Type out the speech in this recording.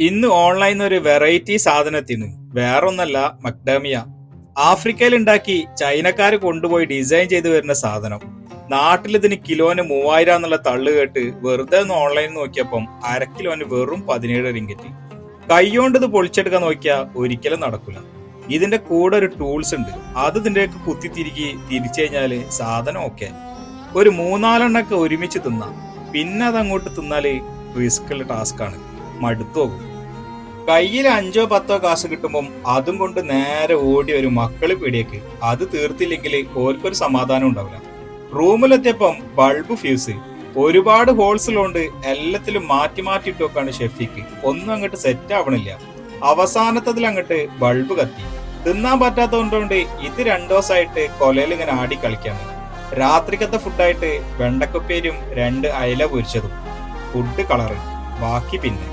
ഇന്ന് ഓൺലൈനിൽ ഒരു വെറൈറ്റി സാധനത്തിന് വേറൊന്നല്ല മക്ഡാമിയ. ആഫ്രിക്കയിൽ ഉണ്ടാക്കി ചൈനക്കാര് കൊണ്ടുപോയി ഡിസൈൻ ചെയ്ത് വരുന്ന സാധനം. നാട്ടിൽ ഇതിന് കിലോന് 3000 എന്നുള്ള തള്ളു കേട്ട് വെറുതെ ഒന്ന് ഓൺലൈനിൽ നോക്കിയപ്പം അരക്കിലോന് വെറും 17 റിങ്കറ്റ്. കൈകൊണ്ട് ഇത് പൊളിച്ചെടുക്കാൻ നോക്കിയാൽ ഒരിക്കലും നടക്കില്ല. ഇതിന്റെ കൂടെ ഒരു ടൂൾസ് ഉണ്ട്. അത് ഇതിന്റെയൊക്കെ കുത്തിത്തിരിക്കി തിരിച്ചു കഴിഞ്ഞാല് സാധനം ഓക്കെ. ഒരു 3-4 ഒരുമിച്ച് തിന്നാം. പിന്നെ അതങ്ങോട്ട് തിന്നാല് റിസ്ക് ഉള്ള ടാസ്ക് ആണ്. മടുത്തു പോകും. കയ്യിൽ 5-10 കാശ് കിട്ടുമ്പം അതും കൊണ്ട് നേരെ ഓടി വരും മക്കള് പീടിയേക്ക്. അത് തീർത്തില്ലെങ്കിൽ ഓർക്കൊരു സമാധാനം ഉണ്ടാവില്ല. റൂമിലെത്തിയപ്പം ബൾബ് ഫ്യൂസ്. ഒരുപാട് ഹോൾസ് ഉള്ളതുകൊണ്ട് എല്ലാത്തിലും മാറ്റി മാറ്റി ഇട്ടോക്കാണ് ഷെഫിക്ക്. ഒന്നും അങ്ങോട്ട് സെറ്റ് ആവണില്ല. അവസാനത്തതിൽ അങ്ങോട്ട് ബൾബ് കത്തി. തിന്നാൻ പറ്റാത്തതുകൊണ്ട് ഇത് 2 ദിവസമായിട്ട് കൊലയിൽ ഇങ്ങനെ ആടി കളിക്കാണ്. രാത്രിക്കത്തെ ഫുഡായിട്ട് വെണ്ടക്കപ്പേരും 2 അയല പൊരിച്ചതും. ഫുഡ് കളറ് ബാക്കി പിന്നെ